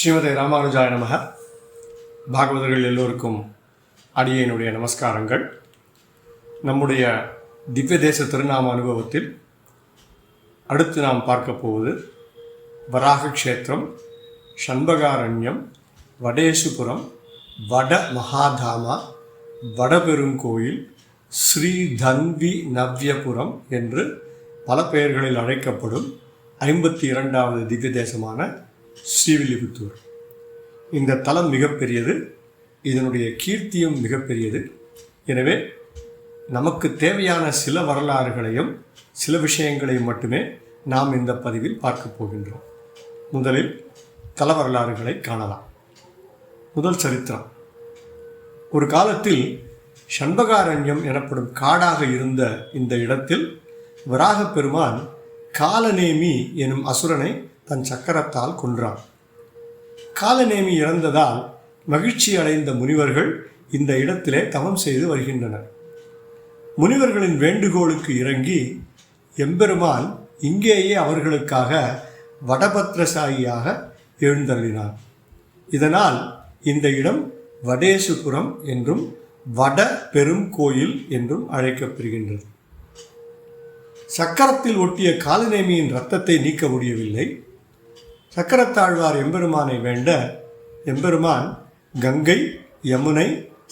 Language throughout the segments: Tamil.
ஸ்ரீமதே ராமானுஜாய நமக. பாகவதர்கள் எல்லோருக்கும் அடியேனுடைய நமஸ்காரங்கள். நம்முடைய திவ்ய தேச திருநாம அனுபவத்தில் அடுத்து நாம் பார்க்க போவது வராக க்ஷேத்திரம், ஷண்பகாரண்யம், வடேசுபுரம், வட மகாதாமா, வடபெருங்கோயில், ஸ்ரீ தன்வி நவ்யபுரம் என்று பல பெயர்களில் அழைக்கப்படும் 52வது திவ்ய தேசமான ஸ்ரீவில்லிபுத்தூர். இந்த தலம் மிகப்பெரியது, இதனுடைய கீர்த்தியும் மிகப்பெரியது. எனவே நமக்கு தேவையான சில வரலாறுகளையும் சில விஷயங்களையும் மட்டுமே நாம் இந்த பதிவில் பார்க்க போகின்றோம். முதலில் தல வரலாறுகளை காணலாம். முதல் சரித்திரம். ஒரு காலத்தில் ஷண்பகாரண்யம் எனப்படும் காடாக இருந்த இந்த இடத்தில் வராகப் பெருமான் காலநேமி எனும் அசுரனை தன் சக்கரத்தால் கொன்றான். காலநேமி இறந்ததால் மகிழ்ச்சி அடைந்த முனிவர்கள் இந்த இடத்திலே தவம் செய்து வருகின்றனர். முனிவர்களின் வேண்டுகோளுக்கு இறங்கி எம்பெருமான் இங்கேயே அவர்களுக்காக வடபத்ரசாயியாக எழுந்தருளினார். இதனால் இந்த இடம் வடேசுபுரம் என்றும் வட பெரும் கோயில் என்றும் அழைக்கப்படுகின்றது. சக்கரத்தில் ஒட்டிய காலநேமியின் இரத்தத்தை நீக்க முடியவில்லை. சக்கரத்தாழ்வார் எம்பெருமானை வேண்ட எம்பெருமான் கங்கை, யமுனை,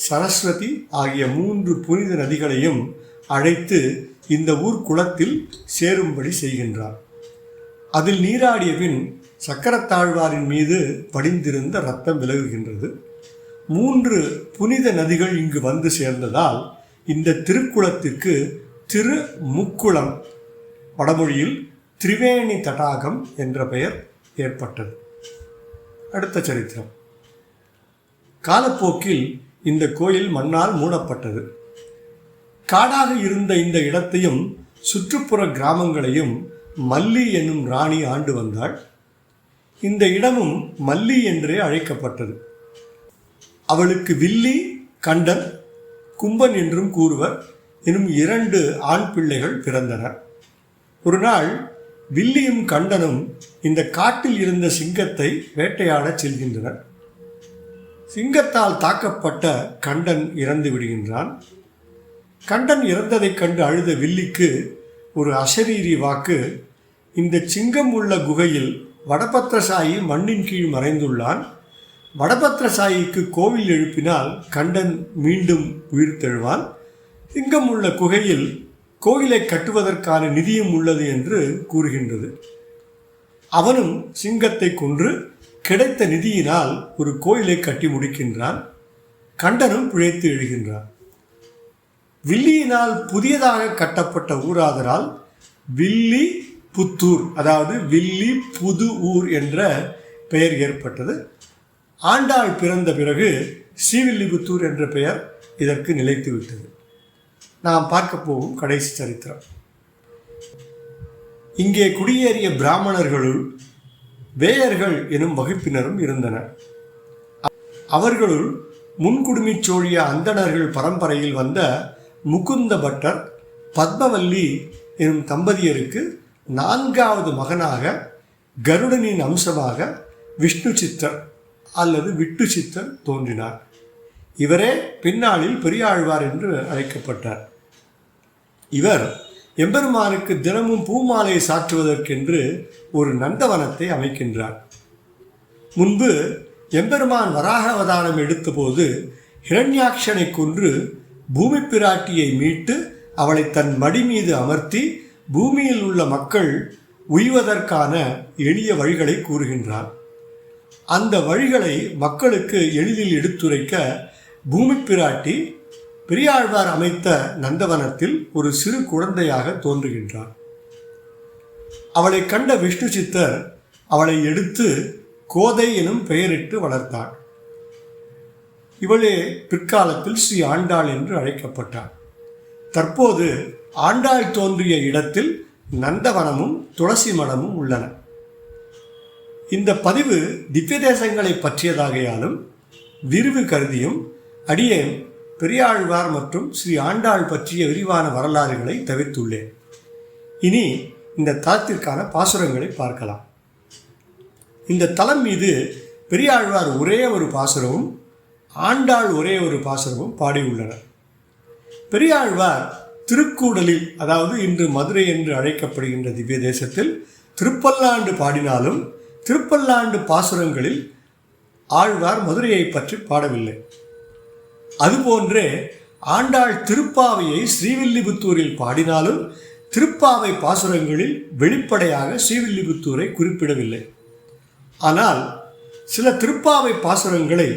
சரஸ்வதி ஆகிய 3 புனித நதிகளையும் அழைத்து இந்த ஊர் குளத்தில் சேரும்படி செய்கின்றார். அதில் நீராடிய பின் சக்கரத்தாழ்வாரின் மீது படிந்திருந்த இரத்தம் விலகுகின்றது. 3 புனித நதிகள் இங்கு வந்து சேர்ந்ததால் இந்த திருக்குளத்திற்கு திருமுக்குளம், வடமொழியில் திரிவேணி தடாகம் என்ற பெயர் ஏற்பட்டது. அடுத்த சரித்திரம். காலப்போக்கில் இந்த கோயில் மண்ணால் மூடப்பட்டது. காடாக இருந்த இந்த இடத்தையும் சுற்றுப்புற கிராமங்களையும் மல்லி என்னும் ராணி ஆண்டு வந்தாள். இந்த இடமும் மல்லி என்றே அழைக்கப்பட்டது. அவளுக்கு வில்லி, கண்டன், கும்பன் என்றும் கூறுவர் எனும் 2 ஆண் பிள்ளைகள் பிறந்தனர். ஒரு நாள் வில்லியும் கண்டனும் இந்த காட்டில் இருந்த சிங்கத்தை வேட்டையாடச் செல்கின்றனர். சிங்கத்தால் தாக்கப்பட்ட கண்டன் இறந்து விடுகின்றான். கண்டன் இறந்ததைக் கண்டு அழுத வில்லிக்கு ஒரு அசரீரி வாக்கு, இந்த சிங்கம் உள்ள குகையில் வடபத்ரசாயி மண்ணின் கீழ் மறைந்துள்ளான். வடபத்ரசாயிக்கு கோவில் எழுப்பினால் கண்டன் மீண்டும் உயிர் தெழுவான். சிங்கம் உள்ள குகையில் கோயிலை கட்டுவதற்கான நிதியும் உள்ளது என்று கூறுகின்றது. அவனும் சிங்கத்தை கொன்று கிடைத்த நிதியினால் ஒரு கோயிலை கட்டி முடிக்கின்றான். கண்டனும் பிழைத்து எழுகின்றான். வில்லியினால் புதியதாக கட்டப்பட்ட ஊராதரால் வில்லி புத்தூர், அதாவது வில்லி புது ஊர் என்ற பெயர் ஏற்பட்டது. ஆண்டாள் பிறந்த பிறகு ஸ்ரீவில்லிபுத்தூர் என்ற பெயர் இதற்கு நிலைத்துவிட்டது. நாம் பார்க்க போகும் கடைசி சரித்திரம். இங்கே குடியேறிய பிராமணர்களுள் வேயர்கள் எனும் வகுப்பினரும் இருந்தனர். அவர்களுள் முன்குடுமி சோழிய அந்தணர்கள் பரம்பரையில் வந்த முகுந்த பட்டர் பத்மவல்லி எனும் தம்பதியருக்கு 4வது மகனாக கருடனின் அம்சமாக விஷ்ணு சித்தர் அல்லது விட்டு சித்தர் தோன்றினார். இவரே பின்னாளில் பெரியாழ்வார் என்று அழைக்கப்பட்டார். இவர் எம்பெருமானுக்கு தினமும் பூமாலை சாற்றுவதற்கென்று ஒரு நந்தவனத்தை அமைக்கின்றார். முன்பு எம்பெருமான் வராக அவதாரம் எடுத்தபோது ஹிரண்யாக்ஷனை கொன்று பூமி பிராட்டியை மீட்டு அவளை தன் மடி மீது அமர்த்தி பூமியில் உள்ள மக்கள் உய்வதற்கான எளிய வழிகளை கூறுகின்றார். அந்த வழிகளை மக்களுக்கு எளிதில் எடுத்துரைக்க பூமி பிராட்டி பெரியாழ்வார் அமைத்த நந்தவனத்தில் ஒரு சிறு குழந்தையாக தோன்றுகின்றார். அவளை கண்ட விஷ்ணு சித்தர் அவளை எடுத்து கோதை எனும் பெயரிட்டு வளர்த்தார். இவளே பிற்காலத்தில் ஸ்ரீ ஆண்டாள் என்று அழைக்கப்பட்டார். தற்போது ஆண்டாள் தோன்றிய இடத்தில் நந்தவனமும் துளசி மடமும் உள்ளன. இந்த பதிவு திவ்ய தேசங்களை பற்றியதாகையாலும் விரிவு கருதியும் அடியேன் பெரியாழ்வார் மற்றும் ஸ்ரீ ஆண்டாள் பற்றிய விரிவான வரலாறுகளை தவிர்த்துள்ளேன். இனி இந்த தலத்திற்கான பாசுரங்களை பார்க்கலாம். இந்த தலம் மீது பெரியாழ்வார் ஒரே ஒரு பாசுரமும் ஆண்டாள் ஒரே ஒரு பாசுரமும் பாடியுள்ளனர். பெரியாழ்வார் திருக்கூடலில், அதாவது இன்று மதுரை என்று அழைக்கப்படுகின்ற திவ்ய தேசத்தில் திருப்பல்லாண்டு பாடினாலும் திருப்பல்லாண்டு பாசுரங்களில் ஆழ்வார் மதுரையை பற்றி பாடவில்லை. அதுபோன்றே ஆண்டாள் திருப்பாவையை ஸ்ரீவில்லிபுத்தூரில் பாடினாலும் திருப்பாவை பாசுரங்களில் வெளிப்படையாக ஸ்ரீவில்லிபுத்தூரை குறிப்பிடவில்லை. ஆனால் சில திருப்பாவை பாசுரங்களை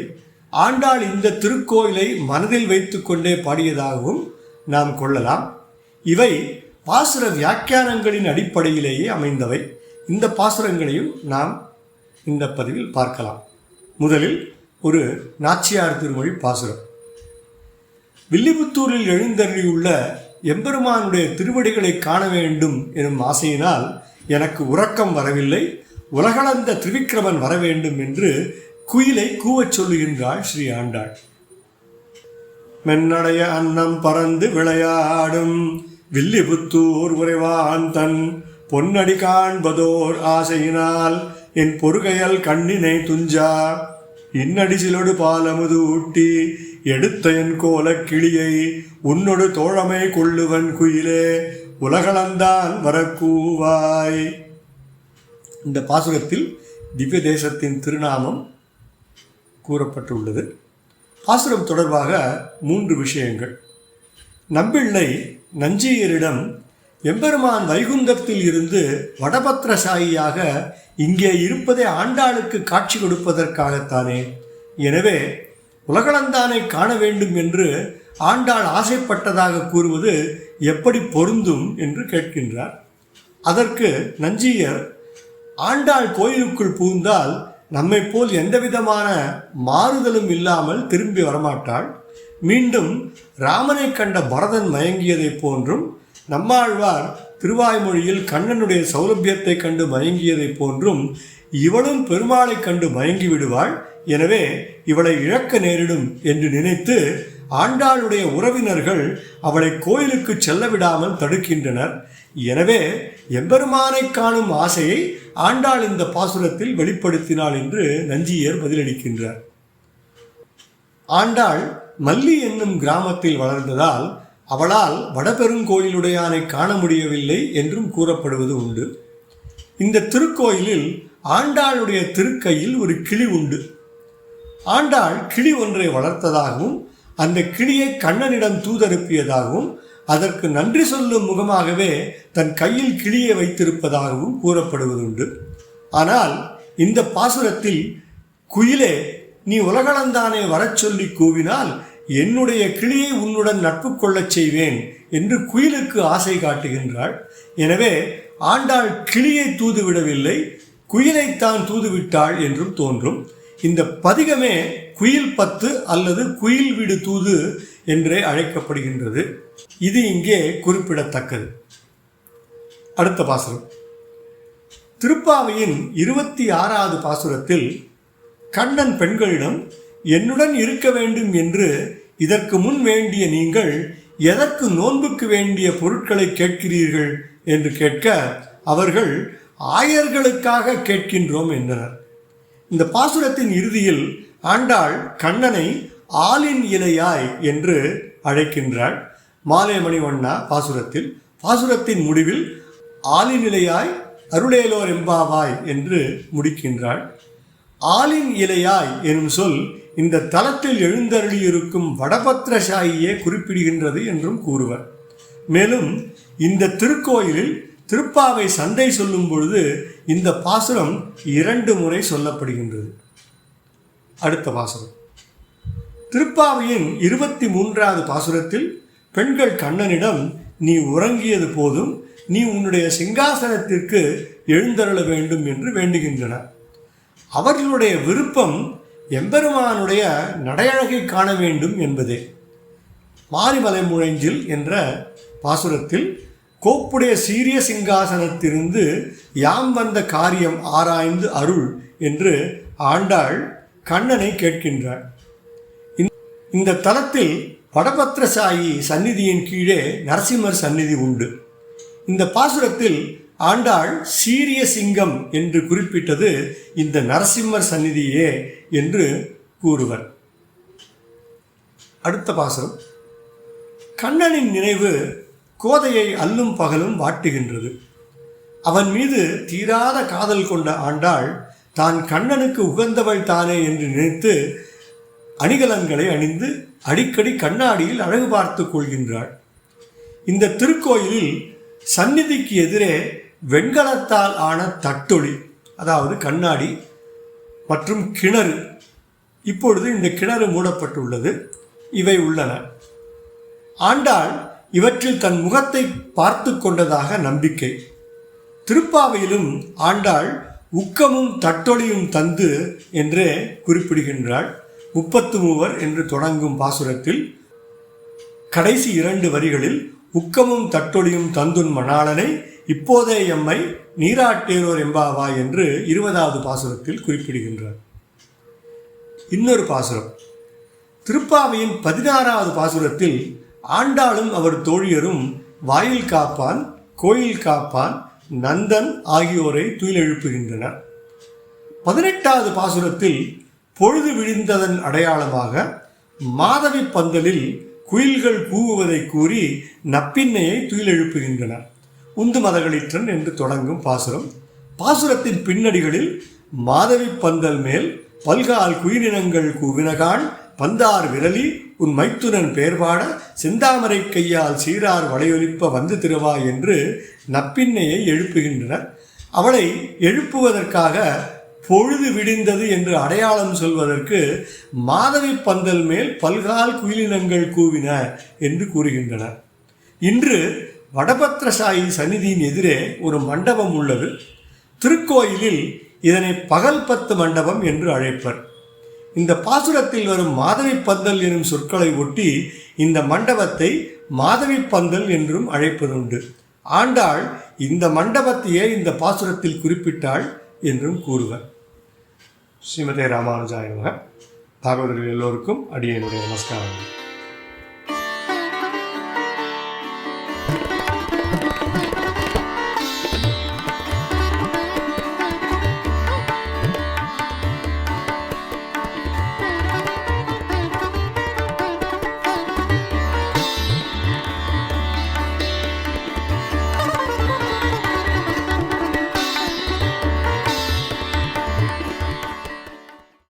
ஆண்டாள் இந்த திருக்கோயிலை மனதில் வைத்து கொண்டே பாடியதாகவும் நாம் கொள்ளலாம். இவை பாசுர வியாக்கியானங்களின் அடிப்படையிலேயே அமைந்தவை. இந்த பாசுரங்களையும் நாம் இந்த பதிவில் பார்க்கலாம். முதலில் ஒரு நாச்சியார் திருமொழி பாசுரம். வில்லிபுத்தூரில் எழுந்தருளியுள்ள எம்பெருமானுடைய திருவடிகளை காண வேண்டும் எனும் ஆசையினால் எனக்கு உறக்கம் வரவில்லை, உலகளந்த திரிவிக்கிரமன் வர வேண்டும் என்று குயிலை கூவச் சொல்லுகின்றாள் ஸ்ரீ ஆண்டாள். மென்னடைய அன்னம் பறந்து விளையாடும் வில்லிபுத்தூர் உறைவான் தன் பொன்னடி காண்பதோர் ஆசையினால் என் பொறுகையல் கண்ணினை துஞ்சா இன்னடிசிலொடு பாலமுது ஊட்டி எடுத்த என் கோல கிளியை உன்னொடு தோழமை கொள்ளுவன் குயிலே உலகளந்தான் வரக்கூவாய். இந்த பாசுரத்தில் திவ்ய தேசத்தின் திருநாமம் கூறப்பட்டுள்ளது. பாசுரம் தொடர்பாக 3 விஷயங்கள். நம்பிள்ளை நஞ்சியரிடம் எம்பெருமான் வைகுந்தத்தில் இருந்து வடபத்திரசாயியாக இங்கே இருப்பதை ஆண்டாளுக்கு காட்சி கொடுப்பதற்காகத்தானே, எனவே உலகளந்தானை காண வேண்டும் என்று ஆண்டாள் ஆசைப்பட்டதாக கூறுவது எப்படி பொருந்தும் என்று கேட்கின்றார். அதற்கு நஞ்சியர், ஆண்டாள் கோயிலுக்குள் புகுந்தால் நம்மை போல் எந்தவிதமான மாறுதலும் இல்லாமல் திரும்பி வரமாட்டாள். மீண்டும் ராமனை கண்ட பரதன் மயங்கியதைப் போன்றும் நம்மாழ்வார் திருவாய்மொழியில் கண்ணனுடைய சௌலபியத்தை கண்டு மயங்கியதைப் போன்றும் இவளும் பெருமாளை கண்டு மயங்கி விடுவாள். எனவே இவளை இழக்க நேரிடும் என்று நினைத்து ஆண்டாளுடைய உறவினர்கள் அவளை கோயிலுக்கு செல்ல விடாமல் தடுக்கின்றனர். எனவே எம்பெருமானை காணும் ஆசையை ஆண்டாள் இந்த பாசுரத்தில் வெளிப்படுத்தினாள் என்று நஞ்சியர் பதிலளிக்கின்றார். ஆண்டாள் மல்லி என்னும் கிராமத்தில் வளர்ந்ததால் அவளால் வடபெருங்கோயிலுடையானை காண முடியவில்லை என்றும் கூறப்படுவது உண்டு. இந்த திருக்கோயிலில் ஆண்டாளுடைய திருக்கையில் ஒரு கிளி உண்டு. ஆண்டாள் கிளி ஒன்றை வளர்த்ததாகவும் அந்த கிளியை கண்ணனிடம் தூதனுப்பியதாகவும் அதற்கு நன்றி சொல்லும் முகமாகவே தன் கையில் கிளியை வைத்திருப்பதாகவும் கூறப்படுவதுண்டு. ஆனால் இந்த பாசுரத்தில் குயிலே நீ உலகளந்தானே வரச் சொல்லி கூவினால் என்னுடைய கிளியை உன்னுடன் நட்பு கொள்ளச் செய்வேன் என்று குயிலுக்கு ஆசை காட்டுகின்றாள். எனவே ஆண்டாள் கிளியை தூதுவிடவில்லை, குயிலைத்தான் தூதுவிட்டாள் என்றும் தோன்றும். இந்த பதிகமே குயில் பத்து அல்லது குயில் வீடு தூது என்றே அழைக்கப்படுகின்றது. இது இங்கே குறிப்பிடத்தக்கது. அடுத்த பாசுரம். திருப்பாவையின் 26வது பாசுரத்தில் கண்ணன் பெண்களிடம் என்னுடன் இருக்க வேண்டும் என்று இதற்கு முன் வேண்டிய நீங்கள் எதற்கு நோன்புக்கு வேண்டிய பொருட்களை கேட்கிறீர்கள் என்று கேட்க அவர்கள் ஆயர்களுக்காக கேட்கின்றோம் என்றனர். இந்த பாசுரத்தின் இறுதியில் ஆண்டாள் கண்ணனை ஆலின் இலையாய் என்று அழைக்கின்றாள். மாலை மணிவண்ணா பாசுரத்தில், பாசுரத்தின் முடிவில் ஆலின் இலையாய் அருளேலோர் எம்பாவாய் என்று முடிக்கின்றாள். ஆலின் இலையாய் எனும் சொல் இந்த தலத்தில் எழுந்தருளியிருக்கும் வடபத்திரசாயியே குறிப்பிடுகின்றது என்றும் கூறுவர். மேலும் இந்த திருக்கோயிலில் திருப்பாவை சந்தை சொல்லும் பொழுது இந்த பாசுரம் 2 முறை சொல்லப்படுகின்றது. அடுத்த பாசுரம். திருப்பாவையின் 23வது பாசுரத்தில் பெண்கள் கண்ணனிடம் நீ உறங்கியது போதும், நீ உன்னுடைய சிங்காசனத்திற்கு எழுந்தருள வேண்டும் என்று வேண்டுகின்றனர். அவர்களுடைய விருப்பம் எம்பெருமானுடைய நடையழகை காண வேண்டும் என்பதே. மாரிமலை முழைஞ்சில் என்ற பாசுரத்தில் கோப்புடைய சீரிய சிங்காசனத்திலிருந்து யாம் வந்த காரியம் ஆராய்ந்து அருள் என்று ஆண்டாள் கண்ணனை கேட்கின்றாள். இந்த தலத்தில் வடபத்திரசாயி சந்நிதியின் கீழே நரசிம்மர் சந்நிதி உண்டு. இந்த பாசுரத்தில் ஆண்டாள் சீரிய சிங்கம் என்று குறிப்பிட்டது இந்த நரசிம்மர் சந்நிதியே என்று கூறுவர். அடுத்த பாசுரம். கண்ணனின் நினைவு கோதையை அல்லும் பகலும் வாட்டுகின்றது. அவன் மீது தீராத காதல் கொண்ட ஆண்டாள் தான் கண்ணனுக்கு உகந்தவள் தானே என்று நினைத்து அணிகலன்களை அணிந்து அடிக்கடி கண்ணாடியில் அழகு பார்த்து கொள்கின்றாள். இந்த திருக்கோயிலில் சந்நிதிக்கு எதிரே வெண்கலத்தால் ஆன தட்டொளி, அதாவது கண்ணாடி மற்றும் கிணறு, இப்பொழுது இந்த கிணறு மூடப்பட்டுள்ளது, இவை உள்ளன. ஆண்டாள் இவற்றில் தன் முகத்தை பார்த்து கொண்டதாக நம்பிக்கை. திருப்பாவையிலும் ஆண்டாள் உக்கமும் தட்டொளியும் தந்து என்றே குறிப்பிடுகின்றாள். 33 என்று தொடங்கும் பாசுரத்தில் கடைசி 2 வரிகளில் உக்கமும் தட்டொளியும் தந்துன் மணாளனை இப்போதே எம்மை நீராட்டேரோர் எம்பாவா என்று 20வது பாசுரத்தில் குறிப்பிடுகின்றார். இன்னொரு பாசுரம் திருப்பாவையின் 16வது பாசுரத்தில் ஆண்டாளும் அவர் தோழியரும் வாயில் காப்பான், கோயில் காப்பான், நந்தன் ஆகியோரை துயிலெழுப்புகின்றனர். 18வது பாசுரத்தில் பொழுது விழிந்ததன் அடையாளமாக மாதவி பந்தலில் குயில்கள் கூவுவதை கூறி நப்பின்னையை துயிலெழுப்புகின்றனர். உந்து மதகளிற்றன் என்று தொடங்கும் பாசுரம். பாசுரத்தின் பின்னடிகளில் மாதவி பந்தல் மேல் பல்கால் குயிலினங்கள் கூவினகான் பந்தார் விரலி உன் மைத்துனன் பேர்பாட செந்தாமரை கையால் சீரார் வளையொலிப்ப வந்து திருவா என்று நப்பின்னையை எழுப்புகின்றனர். அவளை எழுப்புவதற்காக பொழுது விடிந்தது என்று அடையாளம் சொல்வதற்கு மாதவி பந்தல் மேல் பல்கால் குயிலினங்கள் கூவின என்று கூறுகின்றனர். இன்று வடபத்திரசாயி சந்நிதியின் எதிரே ஒரு மண்டபம் உள்ளது. திருக்கோயிலில் இதனை பகல் 10 மண்டபம் என்று அழைப்பர். இந்த பாசுரத்தில் வரும் மாதவி பந்தல் எனும் சொற்களை ஒட்டி இந்த மண்டபத்தை மாதவி பந்தல் என்றும் அழைப்பதுண்டு. ஆண்டாள் இந்த மண்டபத்தையே இந்த பாசுரத்தில் குறிப்பிட்டாள் என்றும் கூறுவர். ஸ்ரீமதே ராமானுஜாய நமः. பாகவதர்கள் எல்லோருக்கும் அடியேனுடைய நமஸ்காரங்கள்.